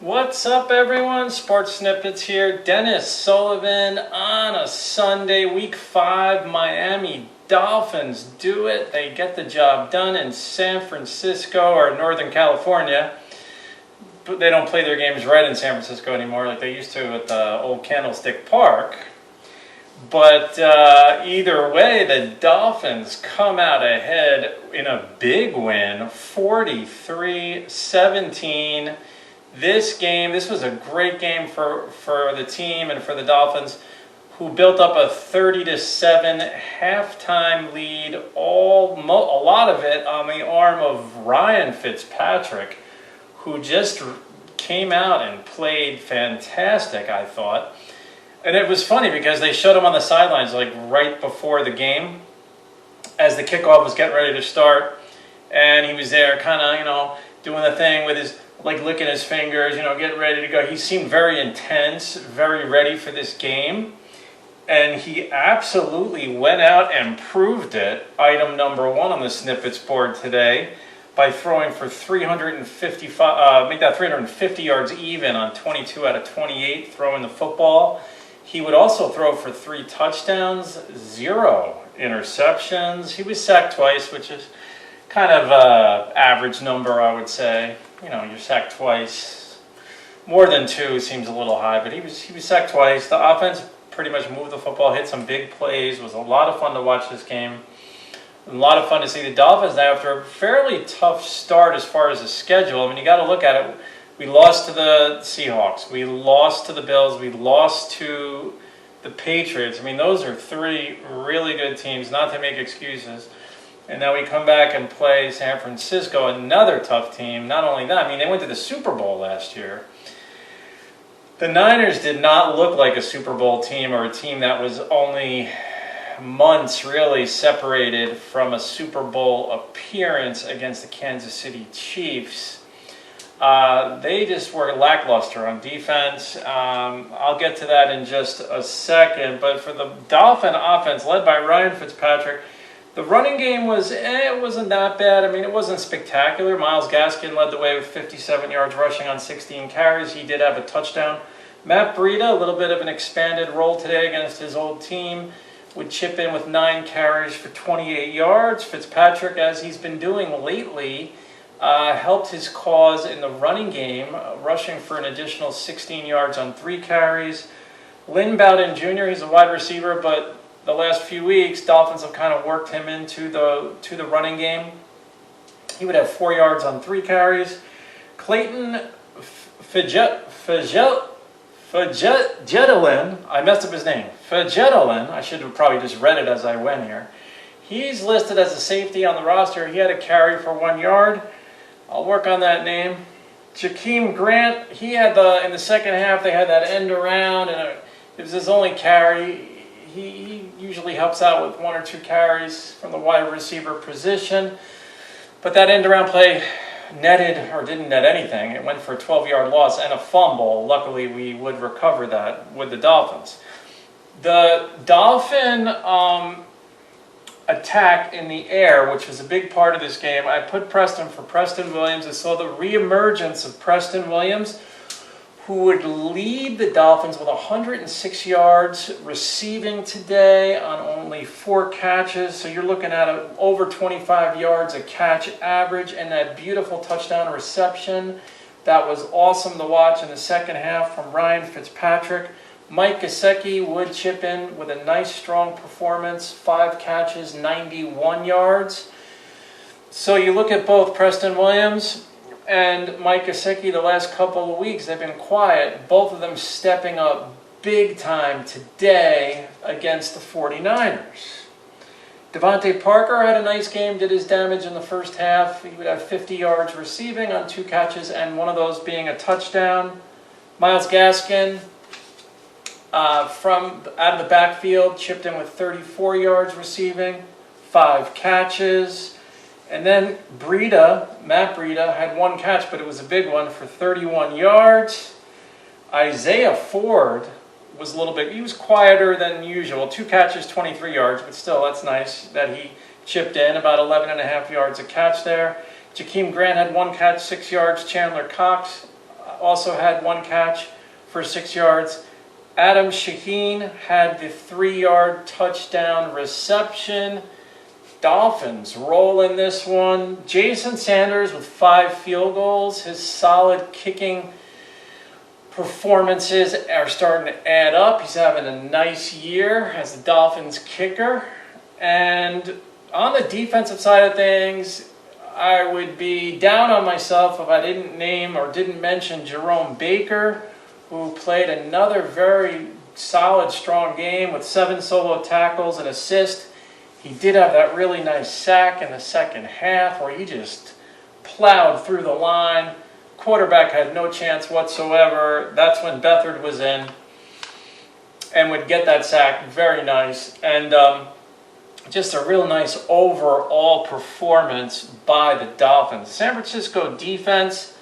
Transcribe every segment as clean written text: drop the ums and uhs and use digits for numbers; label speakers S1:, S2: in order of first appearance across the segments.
S1: What's up, everyone? Sports Snippets here. Dennis Sullivan on a Sunday, Week 5. Miami Dolphins do it. They get the job done in San Francisco or Northern California. But they don't play their games right in San Francisco anymore like they used to at the old Candlestick Park. But either way, the Dolphins come out ahead in a big win, 43-17. This was a great game for the team and for the Dolphins, who built up a 30-7 halftime lead, a lot of it on the arm of Ryan Fitzpatrick, who just came out and played fantastic, I thought. And it was funny because they showed him on the sidelines like right before the game as the kickoff was getting ready to start, and he was there kind of, doing the thing with his, like licking his fingers, getting ready to go. He seemed very intense, very ready for this game. And he absolutely went out and proved it, item number 1 on the Snippets board today, by throwing for 350 yards even on 22 out of 28 throwing the football. He would also throw for 3 touchdowns, 0 interceptions. He was sacked twice, which is kind of an average number, I would say. You're sacked twice. More than 2 seems a little high, but he was sacked twice. The offense pretty much moved the football, hit some big plays. It was a lot of fun to watch this game. A lot of fun to see the Dolphins now after a fairly tough start as far as the schedule. I mean, you got to look at it. We lost to the Seahawks. We lost to the Bills. We lost to the Patriots. I mean, those are 3 really good teams, not to make excuses. And now we come back and play San Francisco, another tough team. Not only that, I mean, they went to the Super Bowl last year. The Niners did not look like a Super Bowl team or a team that was only months really separated from a Super Bowl appearance against the Kansas City Chiefs. They just were lackluster on defense. I'll get to that in just a second. But for the Dolphin offense, led by Ryan Fitzpatrick, the running game wasn't that bad. I mean, it wasn't spectacular. Myles Gaskin led the way with 57 yards rushing on 16 carries. He did have a touchdown. Matt Breida, a little bit of an expanded role today against his old team, would chip in with 9 carries for 28 yards. Fitzpatrick, as he's been doing lately, helped his cause in the running game, rushing for an additional 16 yards on 3 carries. Lynn Bowden Jr., he's a wide receiver, but the last few weeks, Dolphins have kind of worked him into the running game. He would have 4 yards on 3 carries. Clayton Fajetelin, I messed up his name. Fajetelin, I should have probably just read it as I went here. He's listed as a safety on the roster. He had a carry for 1 yard. I'll work on that name. Jakeem Grant, he had in the second half, they had that end around, and it was his only carry. He usually helps out with 1 or 2 carries from the wide receiver position. But that end around play didn't net anything. It went for a 12-yard loss and a fumble. Luckily, we would recover that with the Dolphins. The Dolphin attack in the air, which was a big part of this game, I put Preston for Preston Williams. I saw the reemergence of Preston Williams, who would lead the Dolphins with 106 yards receiving today on only 4 catches. So you're looking at over 25 yards a catch average, and that beautiful touchdown reception. That was awesome to watch in the second half from Ryan Fitzpatrick. Mike Gesicki would chip in with a nice, strong performance, 5 catches, 91 yards. So you look at both Preston Williams and Mike Gesicki the last couple of weeks, they've been quiet. Both of them stepping up big time today against the 49ers. Devontae Parker had a nice game, did his damage in the first half. He would have 50 yards receiving on 2 catches, and one of those being a touchdown. Myles Gaskin, from out of the backfield, chipped in with 34 yards receiving, 5 catches. And then Matt Breida, had 1 catch, but it was a big one for 31 yards. Isaiah Ford was a little bit, he was quieter than usual. 2 catches, 23 yards, but still, that's nice that he chipped in about 11.5 yards a catch there. Jakeem Grant had 1 catch, 6 yards. Chandler Cox also had 1 catch for 6 yards. Adam Shaheen had the 3-yard touchdown reception. Dolphins roll in this one. Jason Sanders with 5 field goals. His solid kicking performances are starting to add up. He's having a nice year as the Dolphins kicker. And on the defensive side of things, I would be down on myself if I didn't name or didn't mention Jerome Baker, who played another very solid, strong game with 7 solo tackles and assist. He did have that really nice sack in the second half where he just plowed through the line. Quarterback had no chance whatsoever. That's when Beathard was in and would get that sack. Very nice. And just a real nice overall performance by the Dolphins. San Francisco defense,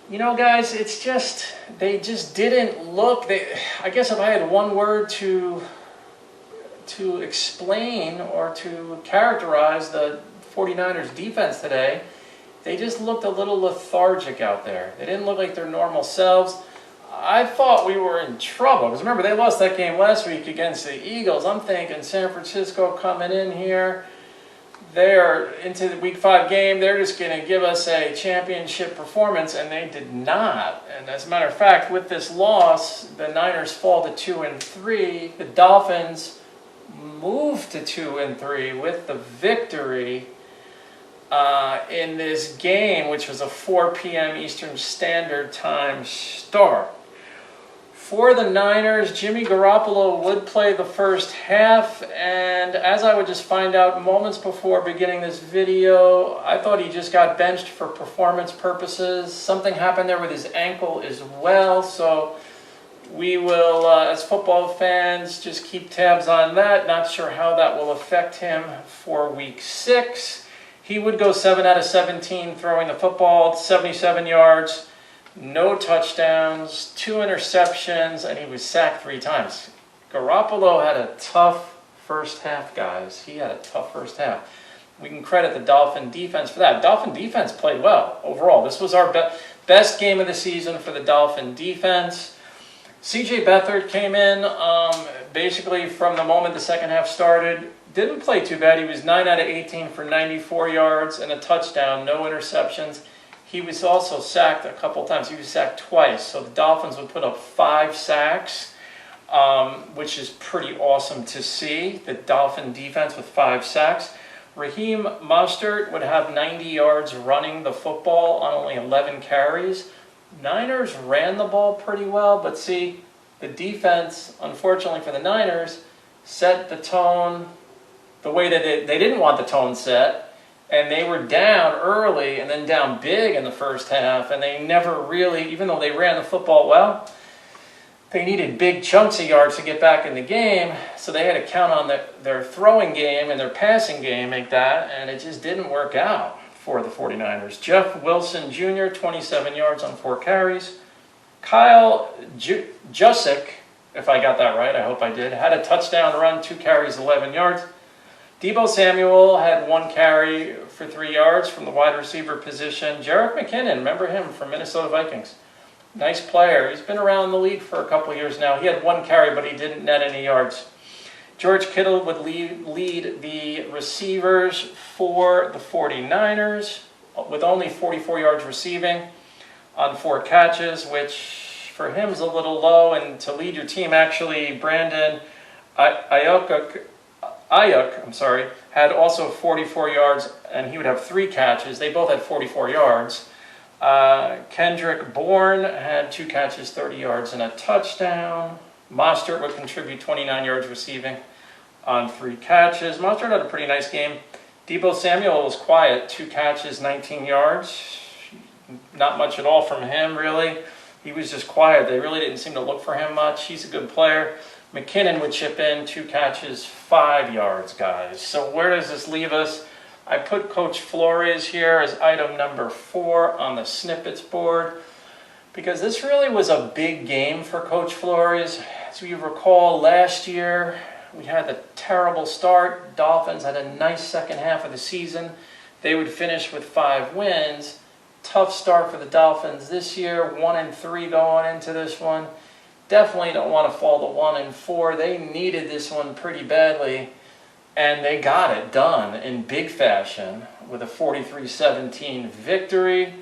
S1: you know, guys, it's just, they just didn't look, I guess if I had one word to explain or to characterize the 49ers defense today, they just looked a little lethargic out there. They didn't look like their normal selves. I thought we were in trouble, because remember, they lost that game last week against the Eagles. I'm thinking San Francisco coming in here, they're into the Week 5 game, they're just going to give us a championship performance, and they did not. And as a matter of fact, with this loss, the Niners fall to 2-3. The Dolphins move to 2-3 with the victory in this game, which was a 4 p.m. Eastern Standard Time start. For the Niners, Jimmy Garoppolo would play the first half, and as I would just find out moments before beginning this video, I thought he just got benched for performance purposes. Something happened there with his ankle as well, so we will, as football fans, just keep tabs on that. Not sure how that will affect him for Week 6. He would go 7 out of 17 throwing the football, 77 yards. No touchdowns, 2 interceptions, and he was sacked 3 times. Garoppolo had a tough first half, guys. He had a tough first half. We can credit the Dolphin defense for that. Dolphin defense played well overall. This was our best game of the season for the Dolphin defense. C.J. Beathard came in basically from the moment the second half started. Didn't play too bad. He was 9 out of 18 for 94 yards and a touchdown, no interceptions. He was also sacked a couple times. He was sacked twice. So the Dolphins would put up 5 sacks, which is pretty awesome to see. The Dolphin defense with 5 sacks. Raheem Mostert would have 90 yards running the football on only 11 carries. Niners ran the ball pretty well, but see, the defense, unfortunately for the Niners, set the tone the way that they didn't want the tone set. And they were down early and then down big in the first half. And they never really, even though they ran the football well, they needed big chunks of yards to get back in the game. So they had to count on their throwing game and their passing game, make that. And it just didn't work out for the 49ers. Jeff Wilson Jr., 27 yards on 4 carries. Kyle Juszczyk, if I got that right, I hope I did, had a touchdown run, 2 carries, 11 yards. Deebo Samuel had 1 carry for 3 yards from the wide receiver position. Jerick McKinnon, remember him from Minnesota Vikings. Nice player. He's been around the league for a couple years now. He had 1 carry, but he didn't net any yards. George Kittle would lead the receivers for the 49ers with only 44 yards receiving on 4 catches, which for him is a little low. And to lead your team, actually, Brandon Ayuk, had also 44 yards, and he would have 3 catches. They both had 44 yards. Kendrick Bourne had 2 catches, 30 yards, and a touchdown. Mostert would contribute 29 yards receiving on 3 catches. Mostert had a pretty nice game. Deebo Samuel was quiet, 2 catches, 19 yards. Not much at all from him, really. He was just quiet. They really didn't seem to look for him much. He's a good player. McKinnon would chip in, 2 catches, 5 yards, guys. So where does this leave us? I put Coach Flores here as item number 4 on the Snippets board because this really was a big game for Coach Flores. As you recall, last year we had a terrible start. Dolphins had a nice second half of the season. They would finish with 5 wins. Tough start for the Dolphins this year, 1-3 going into this one. Definitely don't want to fall to 1-4. They needed this one pretty badly, and they got it done in big fashion with a 43-17 victory.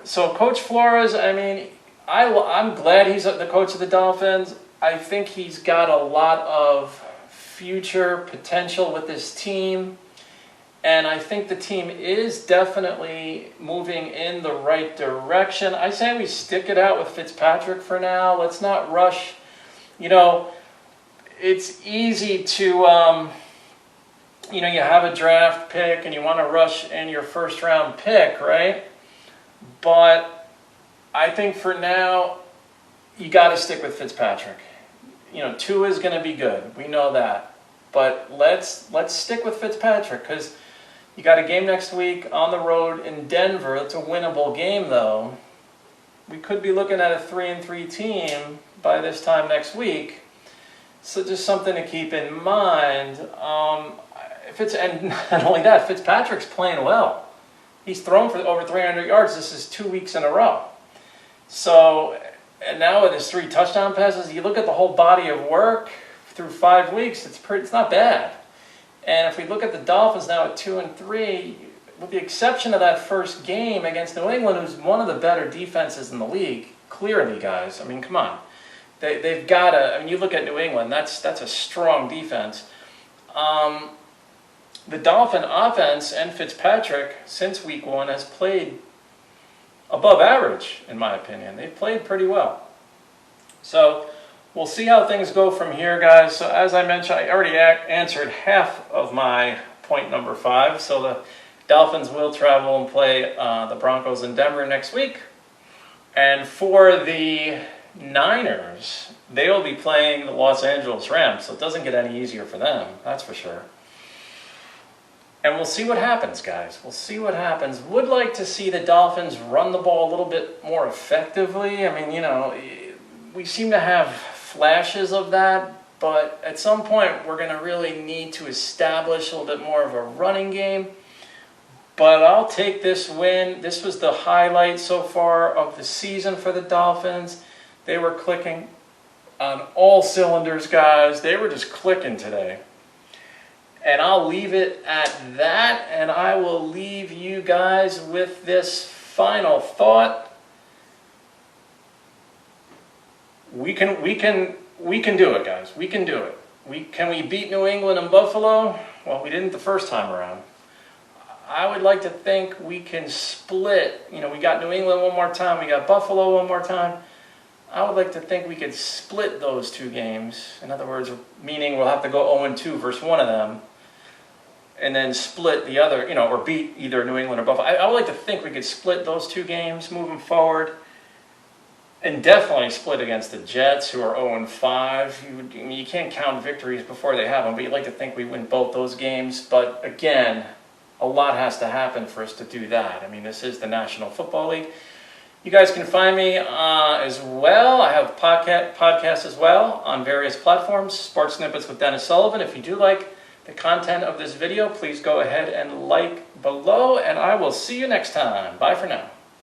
S1: So Coach Flores, I mean, I'm glad he's the coach of the Dolphins. I think he's got a lot of future potential with this team. And I think the team is definitely moving in the right direction. I say we stick it out with Fitzpatrick for now. Let's not rush. You know, it's easy to, you have a draft pick and you want to rush in your first round pick, right? But I think for now, you got to stick with Fitzpatrick. Tua is going to be good. We know that. But let's stick with Fitzpatrick, because you got a game next week on the road in Denver. It's a winnable game, though. We could be looking at a 3-3 team by this time next week. So just something to keep in mind. And not only that, Fitzpatrick's playing well. He's thrown for over 300 yards. This is 2 weeks in a row. So, and now with his 3 touchdown passes, you look at the whole body of work through 5 weeks, it's not bad. And if we look at the Dolphins now at 2-3, with the exception of that first game against New England, who's one of the better defenses in the league, clearly, guys. I mean, come on. They've got to, I mean, you look at New England, that's a strong defense. The Dolphin offense and Fitzpatrick, since week 1, has played above average, in my opinion. They've played pretty well. So we'll see how things go from here, guys. So as I mentioned, I already answered half of my point number 5. So the Dolphins will travel and play the Broncos in Denver next week. And for the Niners, they will be playing the Los Angeles Rams. So it doesn't get any easier for them, that's for sure. And we'll see what happens, guys. We'll see what happens. Would like to see the Dolphins run the ball a little bit more effectively. I mean, we seem to have flashes of that, but at some point we're going to really need to establish a little bit more of a running game. But I'll take this win. This was the highlight so far of the season for the Dolphins. They were clicking on all cylinders, guys. They were just clicking today. And I'll leave it at that, and I will leave you guys with this final thought. We can do it, guys. We can do it. Can we beat New England and Buffalo? Well, we didn't the first time around. I would like to think we can split. We got New England one more time. We got Buffalo one more time. I would like to think we could split those 2 games. In other words, meaning we'll have to go 0-2 versus one of them, and then split the other, or beat either New England or Buffalo. I would like to think we could split those 2 games moving forward, and definitely split against the Jets, who are 0-5. You can't count victories before they have them, but you'd like to think we win both those games. But again, a lot has to happen for us to do that. I mean, this is the National Football League. You guys can find me as well. I have podcasts as well on various platforms. Sports Snippets with Dennis Sullivan. If you do like the content of this video, please go ahead and like below, and I will see you next time. Bye for now.